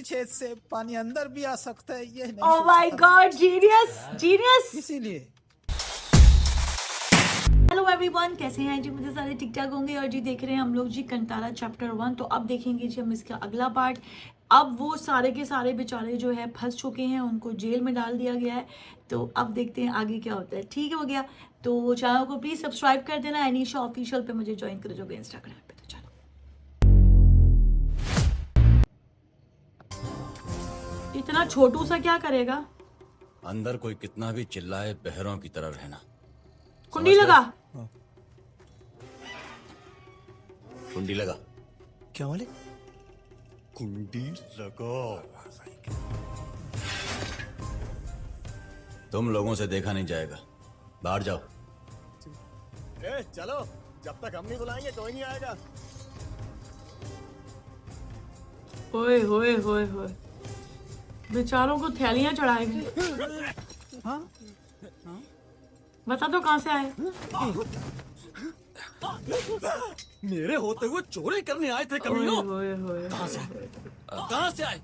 छेद से पानी अंदर भी आ सकता है, ये नहीं oh my God, genius genius. इसीलिए हेलो एवरीवन, कैसे हैं जी? मुझे सारे ठीक ठाक होंगे। और जी देख रहे हैं हम लोग जी कंतारा चैप्टर 1। तो अब देखेंगे जी हम इसका अगला पार्ट। अब वो सारे के सारे बेचारे जो है फंस चुके हैं, उनको जेल में डाल दिया गया है। तो अब देखते हैं आगे क्या होता है। ठीक हो गया तो चैनल को प्लीज सब्सक्राइब कर देना। एनीशा ऑफिशियल पे मुझे ज्वाइन कर दोगे इंस्टाग्राम पे। तो चलो, इतना छोटू सा क्या करेगा? अंदर कोई कितना भी चिल्लाए, बहरों की तरह रहना। कुंडी समझ लगा। गए? कुंडी लगा। क्या वाले कुंडी लगा। तुम लोगों से देखा नहीं जाएगा, बाहर जाओ। चलो, जब तक हम नहीं बुलाएंगे कोई नहीं आएगा। होए होए होए होए, बेचारों को थैलियां चढ़ाए गए। हाँ बता दो कहाँ से आए? मेरे होते हुए चोरी करने आए थे होए कमीनों। होए होए। कहाँ से आए?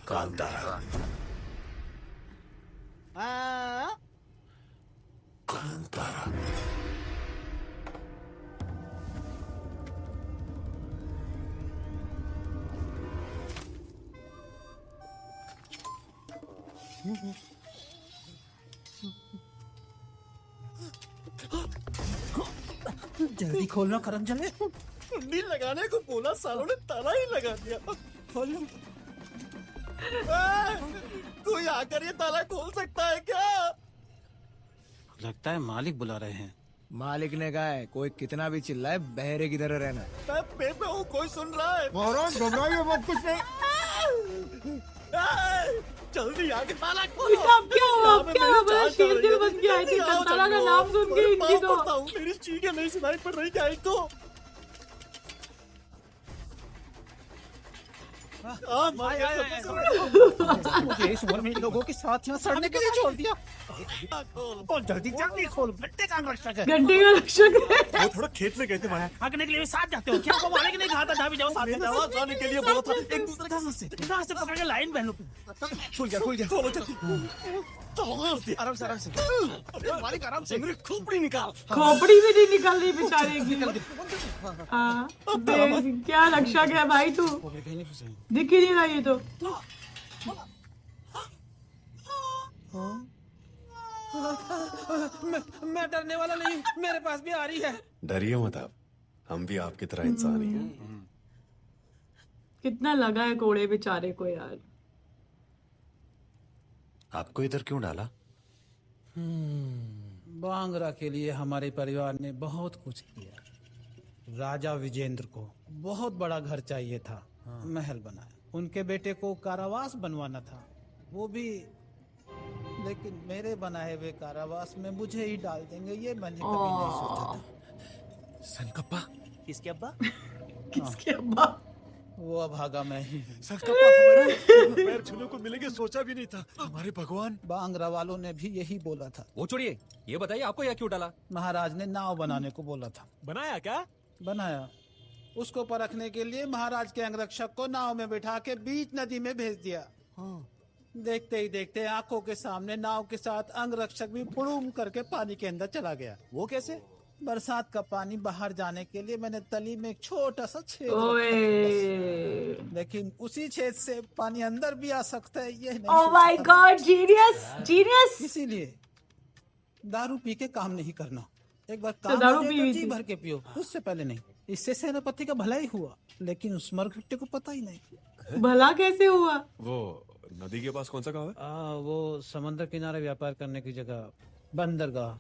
कांतारा। कांतारा। जल्दी खोलना करम जले। कुंडी लगाने को बोला, सालों ने ताला ही लगा दिया। खोल लो। कोई आकर ये ताला खोल सकता है क्या? लगता है मालिक बुला रहे हैं। मालिक ने कहा है कोई कितना भी चिल्लाए बहरे की तरह रहना। मैं बेबे हूँ, कोई सुन रहा है? महाराज घबराइए मत, कुछ नहीं। जल्दी आके ताला खोलो। अब क्या हुआ? अब क्या हुआ? बड़ा शेर दिल बन के आए थे। कंतारा का नाम सुन के इनकी तो मेरी चीखें नहीं सुनाई पड़ रही क्या इनको? मुझे इस उम्र में इन लोगों के साथ यहाँ सड़ने के लिए छोड़ दिया। और जल्दी जल्दी खोल, घंटे का रक्षक है। घंटे का रक्षक है। वो थोड़ा खेत में गए थे माया। भागने के लिए साथ जाते हो क्या? आपको मालिक नहीं कहा था जहाँ भी जाओ साथ में जाओ? खाने के लिए बोला था, एक दूसरे का कहाँ से पकड़ के लाइन बहन लो। खुल गया खोलो जल्दी। आराम से आराम से। मालिक आराम से। मेरी खोपड़ी निकाल। खोपड़ी भी नहीं निकल रही बेचारे की। हाँ, क्या रक्षक है भाई तू? दिख ही नहीं रहा ये तो। मैं डरने वाला नहीं, मेरे पास भी आ रही है। डरिए मत आप, हम भी आपकी तरह इंसान ही हैं। कितना लगा है कोड़े बेचारे को यार। आपको इधर क्यों डाला? बांगरा के लिए हमारे परिवार ने बहुत कुछ किया। राजा विजेंद्र को बहुत बड़ा घर चाहिए था, महल बनाया। उनके बेटे को कारावास बनवाना था, वो भी, लेकिन मेरे बनाए हुए कारावास में मुझे ही डाल देंगे, ये मैंने कभी नहीं सोचा था। सनकप्पा। किसके अब्बा? किसके अब्बा? वो अभागा मैं ही हूँ। सनकप्पा हमारे पैर छूने को मिलेंगे सोचा भी नहीं था। हमारे भगवान। बांगरा वालों ने भी यही बोला था। वो छोड़िए, ये बताइए आपको यहाँ क्यों डाला? महाराज ने नाव बनाने को बोला था। बनाया क्या? बनाया। उसको परखने के लिए महाराज के अंगरक्षक को नाव में बिठा के बीच नदी में भेज दिया। देखते ही देखते आंखों के सामने नाव के साथ अंगरक्षक भी फुड़ूम करके पानी के अंदर चला गया। वो कैसे? बरसात का पानी बाहर जाने के लिए मैंने तली में एक छोटा सा छेद ओए, रखा, लेकिन उसी छेद से पानी अंदर भी आ सकता है, ये नहीं oh my God, genius genius. इसीलिए दारू पी के काम नहीं करना। एक बार तो काम दारू आ जाए पी तो हुई जी थी। भर के पियो, उससे पहले नहीं। इससे सेनापति का भला ही हुआ, लेकिन उस मरघट्टे को पता ही नहीं। भला कैसे हुआ? वो नदी के पास कौन सा गाँव है? वो समंदर किनारे व्यापार करने की जगह, बंदरगाह।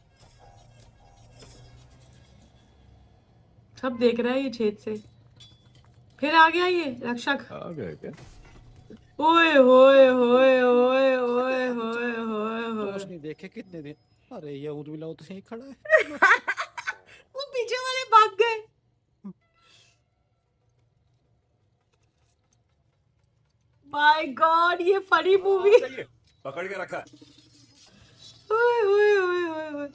सब देख रहा है ये छेद से। फिर आ गया ये रक्षक। आ गए क्या? ओए होए होए होए होए होए होए होए। रोशनी देखे कितने दिन। अरे ये उर्मिला तो यहीं खड़ा है। वो पीछे वाले भाग गए। माय गॉड, ये फनी मूवी। पकड़ के रखा। ओए ओए ओए ओए ओए।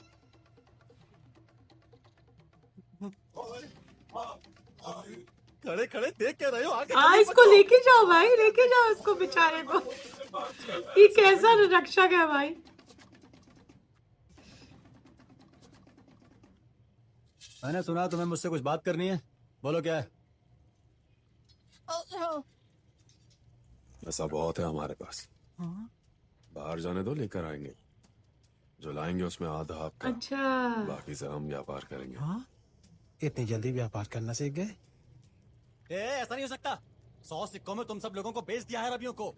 खड़े खड़े देख क्या रहे हो? आगे हाँ, इसको लेके जाओ भाई, लेके जाओ इसको बेचारे को। ये कैसा रक्षक है भाई। मैंने सुना तुम्हें मुझसे कुछ बात करनी है, बोलो क्या है? ऐसा बहुत है हमारे पास। बाहर जाने दो, लेकर आएंगे। जो लाएंगे उसमें आधा आपका, अच्छा, बाकी से हम व्यापार करेंगे। हाँ, इतनी जल्दी व्यापार करना सीख गए? ऐसा नहीं हो सकता। 100 सिक्कों में तुम सब लोगों को बेच दिया है अरबियों को।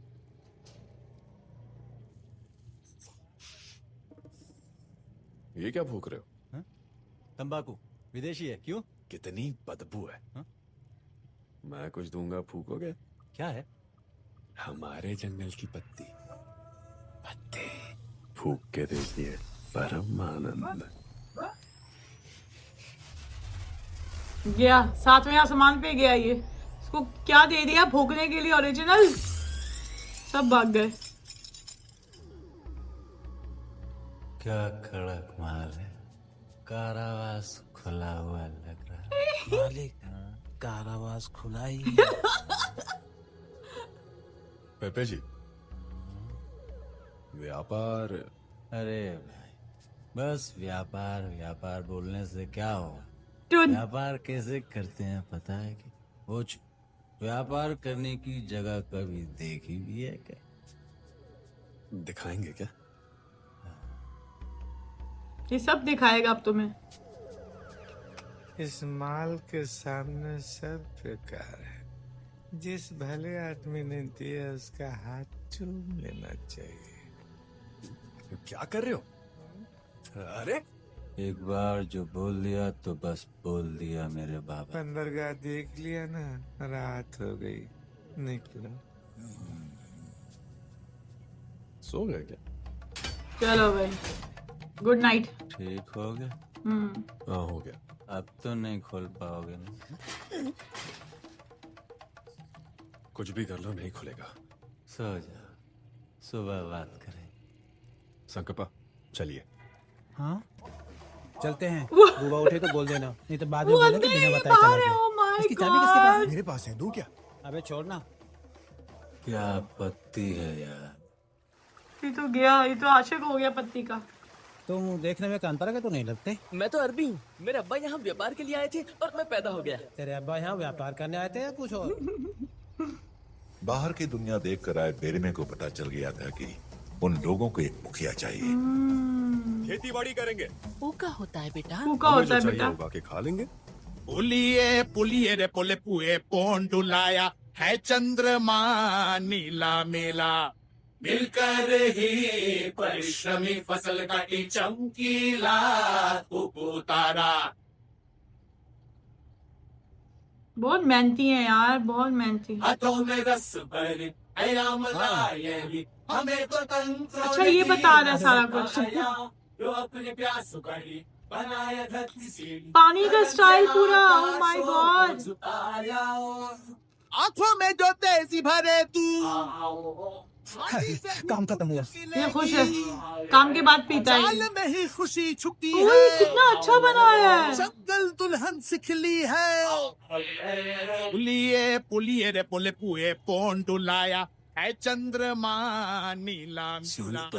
ये क्या फूक रहे हो? तंबाकू विदेशी है, क्यों? कितनी बदबू है। हाँ? मैं कुछ दूंगा, फूकोगे? क्या है? हमारे जंगल की पत्ती पत्ते फूक के देखिए, परम आनंद। गया 7वें आसमान पे गया ये। इसको क्या दे दिया भोगने के लिए? ओरिजिनल। सब भाग गए। क्या कड़क माल है, कारावास खुला हुआ लग रहा है। मालिक, कारावास खुला ही है। पेपे जी, व्यापार। अरे भाई, बस व्यापार व्यापार बोलने से क्या होगा? टुन। व्यापार कैसे करते हैं पता है? कि वो व्यापार करने की जगह कभी देखी भी है क्या? दिखाएंगे क्या? ये सब दिखाएगा अब तुम्हें। इस माल के सामने सब बेकार है। जिस भले आदमी ने दिया उसका हाथ चूम लेना चाहिए। क्या कर रहे हो? अरे एक बार जो बोल दिया तो बस बोल दिया मेरे बाबा। बंदरगाह देख लिया ना, रात हो गई, निकलो। सो गए क्या? चलो भाई, गुड नाइट। ठीक हो गया? हाँ, हो गया। अब तो नहीं खोल पाओगे ना? कुछ भी कर लो, नहीं खुलेगा। सो जाओ, सुबह बात करें। संकपा, चलिए। हाँ, चलते हैं। बुआ उठे तो बोल देना, नहीं तो बाद में बोलेंगे बिना बताए चला गया। इसकी चाबी किसके पास है? मेरे पास है, दूं क्या? अबे छोड़ना। क्या आपत्ति है यार? ये तो गया, ये तो आशिक हो गया पत्ती का। तुम देखने में कांतारा के तो नहीं लगते। मैं तो अरबी हूँ। मेरे अब्बा यहाँ व्यापार के लिए आए थे और मैं पैदा हो गया। तेरे अब्बा यहाँ व्यापार करने आए थे या कुछ और? बाहर की दुनिया देखकर आए बेरमे को पता चल गया था कि उन लोगों को एक मुखिया चाहिए। खेती बाड़ी करेंगे। ऊका होता है बेटा। फूका हमें होता जो है चाहिए बेटा। उगा के खा लेंगे। पुलिये पुलिये रे पुले पुए पोन डुलाया है चंद्रमा नीला मेला, मिलकर ही परिश्रमी फसल काटी चमकीला उतारा। बहुत मेहनती है यार, बहुत मेहनती। हाथों में रस भरी अयाम लायली, हमें तो तंत्र अच्छा, ये बता रहा है सारा कुछ। जो अपने प्यास भरी बनाया धरती सीढ़ी, पानी का स्टाइल पूरा, ओह माय गॉड। आंखों में जो तेजी भरे तू, काम खत्म हुआ। ये खुश है, काम के बाद पीता है। चाल में ही खुशी छुपी ओह, है, कितना अच्छा बनाया है। जंगल दुल्हन सिखली है। पुलिये पुलिये रे पुले पुए पोन डुलाया है चंद्रमा नीला नीला।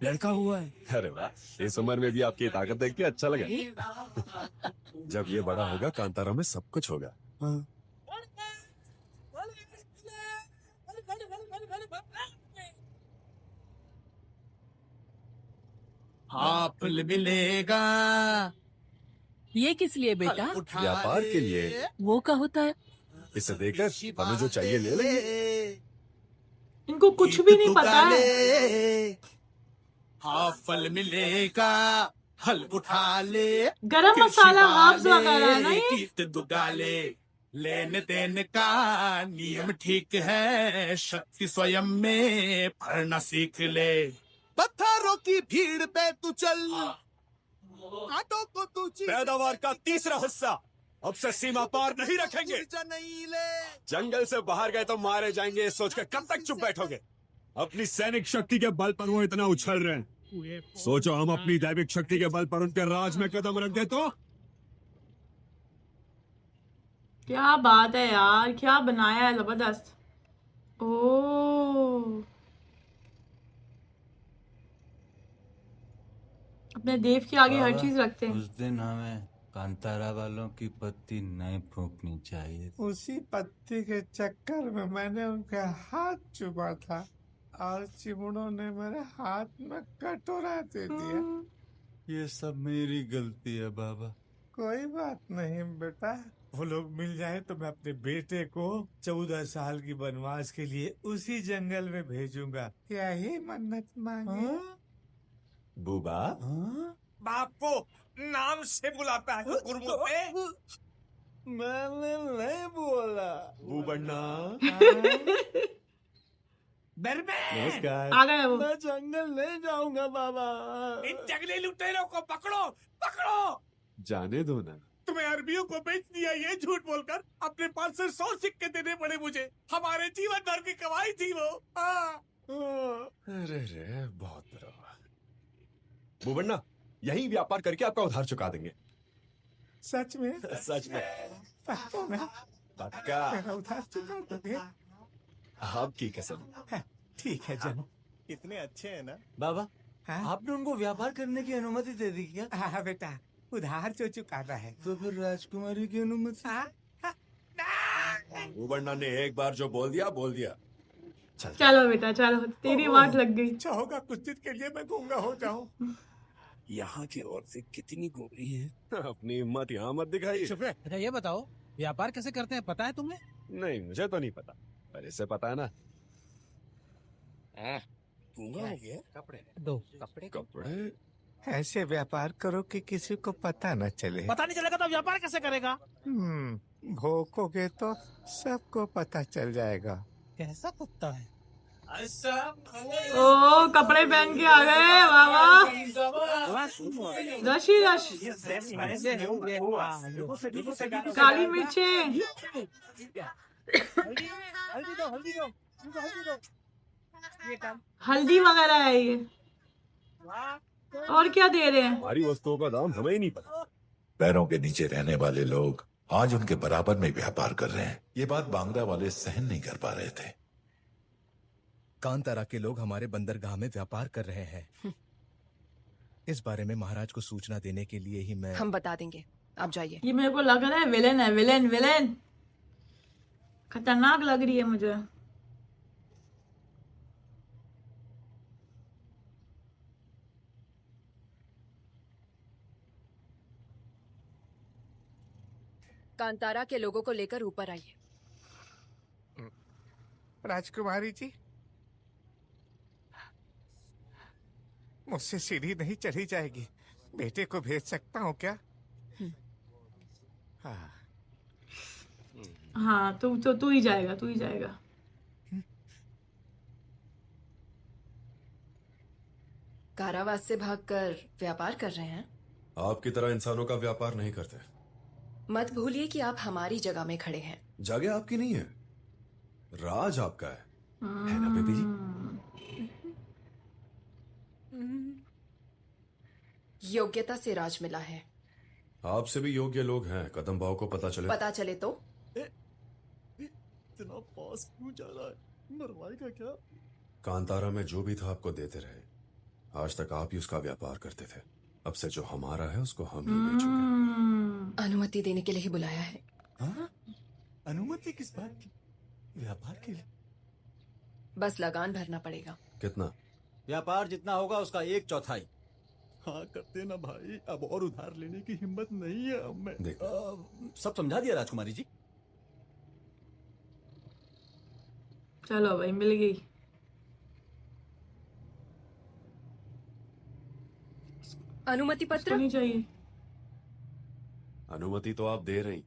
लड़का हुआ है। अरे वाह, इस उम्र में भी आपकी ताकत देख के अच्छा लगा। जब ये बड़ा होगा कांतारा में सब कुछ होगा। हाँ, फल मिलेगा। ये किस लिए बेटा? व्यापार के लिए। वो का होता है? इसे देकर हमें जो चाहिए ले लेंगे। इनको कुछ भी नहीं पता है। हाँ, फल मिलेगा, हल उठा ले। गरम मसाला हर्ब्स वगैरह ना ये। गीत दुगाले, लेन देन का नियम ठीक है, शक्ति स्वयं में भरना सीख ले। पत्थरों की भीड़ पे तू चल, कांटों को तू पैदावार का तीसरा हिस्सा अब से सीमा पार नहीं रखेंगे। नहीं ले। जंगल से बाहर गए तो मारे जाएंगे, सोच कर कब तक चुप बैठोगे? अपनी सैनिक शक्ति के बल पर वो इतना उछल रहे हैं। सोचो हम अपनी दैविक शक्ति के बल पर उनके राज में कदम रख दे तो क्या बात है यार, क्या बनाया है, जबरदस्त। ओ, अपने देव के आगे हर बाबा, चीज रखते हैं। उस दिन हमें कांतारा वालों की पत्ती नहीं फूंकनी चाहिए। उसी पत्ती के चक्कर में मैंने उनके हाथ चुमा था और चिमड़ों ने मेरे हाथ में कटोरा दे दिया। ये सब मेरी गलती है बाबा। कोई बात नहीं बेटा, वो लोग मिल जाए तो मैं अपने बेटे को 14 साल की वनवास के लिए उसी जंगल में भेजूंगा। यही मन्नत मांगी। बूबा, बाप को नाम से बुलाता है गुरमुख में। मैंने नहीं बोला। बूबन्ना, नमस्कार। आ गए वो। मैं जंगल नहीं जाऊंगा बाबा। इन जंगली लुटेरों को पकड़ो, पकड़ो। जाने दो ना। तुम्हें अरबियों को बेच दिया ये झूठ बोलकर। अपने पास से 100 सिक्के देने पड़े मुझे। हमारे जीवन भर की कमाई थी वो। अरे रे, बहुत बुरा हुआ। बूबन्ना, यही व्यापार करके आपका उधार चुका देंगे। सच में? सच में। पक्का में? पक्का। मेरा उधार चुका दोगे? आपकी कसम। ठीक है जन। इतने अच्छे हैं ना। बाबा, हाँ? आपने उनको व्यापार करने की अनुमति दे दी क्या? हाँ बेटा, उधार जो चुकाना है। तो फिर राजकुमारी की अनुमति? हाँ? बूबन्ना ने एक बार जो बोल दिया। चलो बेटा चलो, तेरी वाट लग गई। अच्छा होगा कुछ दिन के लिए मैं गूंगा हो जाऊं। यहाँ की औरतें कितनी गोरी हैं। अपनी हिम्मत यहाँ मत दिखाइए। अच्छा ये बताओ, व्यापार कैसे करते हैं पता है तुम्हें? नहीं, मुझे तो नहीं पता, पर इसे पता है ना। गूंगा हो गया? दो कपड़े। ऐसे व्यापार करो कि किसी को पता न चले। पता नहीं चलेगा तो व्यापार कैसे करेगा? भोकोगे तो सबको पता चल जाएगा। कैसा कुत्ता है? ओ, कपड़े पहन के आ गए बाबा। रश ही रश। काली मिर्चें। हल्दी वगैरह है ये। और क्या दे रहे हैं? हमारी वस्तुओं का दाम हमें ही नहीं पता। पैरों के नीचे रहने वाले लोग आज उनके बराबर में व्यापार कर रहे हैं। ये बात बांग्ला वाले सहन नहीं कर पा रहे थे। कांतारा के लोग हमारे बंदरगाह में व्यापार कर रहे हैं। इस बारे में महाराज को सूचना देने के लिए ही मैं। हम बता देंगे, आप जाइए। ये मेरे को लग रहा है विलेन है, विलेन विलेन। खतरनाक लग रही है मुझे। कांतारा के लोगों को लेकर ऊपर आइए। राजकुमारी जी, मुझसे सीढ़ी नहीं चढ़ी जाएगी। बेटे को भेज सकता हूँ क्या? हाँ, तू ही जाएगा, तू ही जाएगा। कारावास से भागकर व्यापार कर रहे हैं। आपकी तरह इंसानों का व्यापार नहीं करते। मत भूलिए कि आप हमारी जगह में खड़े हैं। जगह आपकी नहीं है, राज आपका है ना बेबी जी? योग्यता से राज मिला है। आपसे भी योग्य लोग हैं। कदम भाव को पता चले तो इतना पास क्यों जा रहा है? मरवाएगा क्या? कांतारा में जो भी था आपको देते रहे। आज तक आप ही उसका व्यापार करते थे। अब से जो हमारा है उसको हम ही बेचेंगे। अनुमति देने के लिए ही बुलाया है। हाँ? अनुमति किस बात की? व्यापार के लिए? बस लगान भरना पड़ेगा। कितना? व्यापार जितना होगा उसका 1/4। हाँ करते ना भाई, अब और उधार लेने की हिम्मत नहीं है हमें। सब समझा दिया राजकुमारी जी। चलो भाई, मिल गई। अनुमति पत्र नहीं चाहिए। अनुमति तो आप दे रही,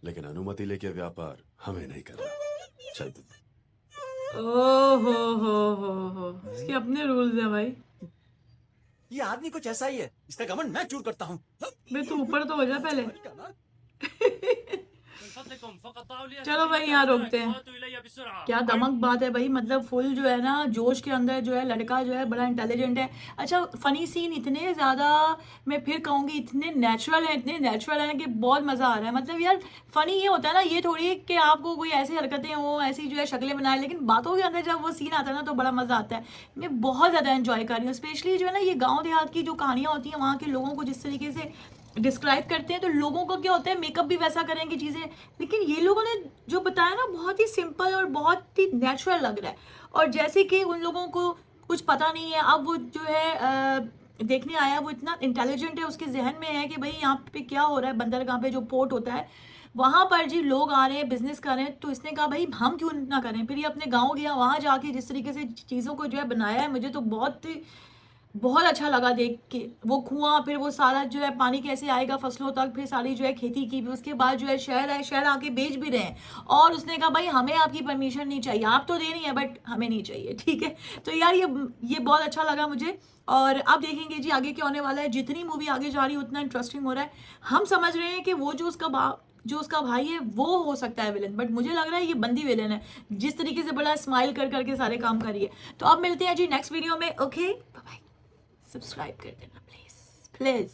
लेकिन अनुमति लेके व्यापार हमें नहीं करना। चल तुम। ओ हो, इसके अपने रूल्स हैं भाई। ये आदमी कुछ ऐसा ही है, इसका घमंड मैं चूर करता हूँ। बे तू ऊपर तो हो जा पहले। चलो भाई, यहाँ रोकते हैं। क्या दमक बात है भाई, मतलब फुल जो है ना जोश के अंदर जो है लड़का जो है बड़ा इंटेलिजेंट है। अच्छा फनी सीन इतने ज़्यादा, मैं फिर कहूँगी इतने नेचुरल है कि बहुत मज़ा आ रहा है। मतलब यार फनी ये होता है ना, ये थोड़ी है कि आपको कोई ऐसी हरकतें हो, ऐसी जो है शक्लें बनाए, लेकिन बातों के अंदर जब वो सीन आता है ना तो बड़ा मज़ा आता है। मैं बहुत ज़्यादा एंजॉय कर रही हूँ, स्पेशली जो है ना ये गाँव देहात की जो कहानियाँ होती हैं, वहाँ के लोगों को जिस तरीके से डिस्क्राइब करते हैं, तो लोगों को क्या होता है मेकअप भी वैसा करेंगे चीज़ें, लेकिन ये लोगों ने जो बताया ना बहुत ही सिंपल और बहुत ही नेचुरल लग रहा है। और जैसे कि उन लोगों को कुछ पता नहीं है, अब वो जो है देखने आया, वो इतना इंटेलिजेंट है, उसके जहन में है कि भाई यहाँ पे क्या हो रहा है, बंदरगाह पे जो पोर्ट होता है वहाँ पर जी लोग आ रहे हैं, बिजनेस कर रहे हैं, तो इसने कहा भाई हम क्यों ना करें। फिर ये अपने गाँव गया, वहाँ जाके जिस तरीके से चीज़ों को जो है बनाया है, मुझे तो बहुत अच्छा लगा देख के। वो कुआं, फिर वो सारा जो है पानी कैसे आएगा फसलों तक, फिर सारी जो है खेती की, उसके बाद जो है शहर आके बेच भी रहे हैं। और उसने कहा भाई हमें आपकी परमिशन नहीं चाहिए, आप तो दे रही हैं बट हमें नहीं चाहिए, ठीक है। तो यार ये बहुत अच्छा लगा मुझे। और अब देखेंगे जी आगे क्या होने वाला है। जितनी मूवी आगे जा रही है उतना इंटरेस्टिंग हो रहा है। हम समझ रहे हैं कि वो जो उसका भाई है वो हो सकता है विलन, बट मुझे लग रहा है ये बंदी विलन है, जिस तरीके से बड़ा स्माइल कर करके सारे काम कर रही है। तो अब मिलते हैं जी नेक्स्ट वीडियो में। ओके बाय, सब्सक्राइब कर देना प्लीज प्लीज।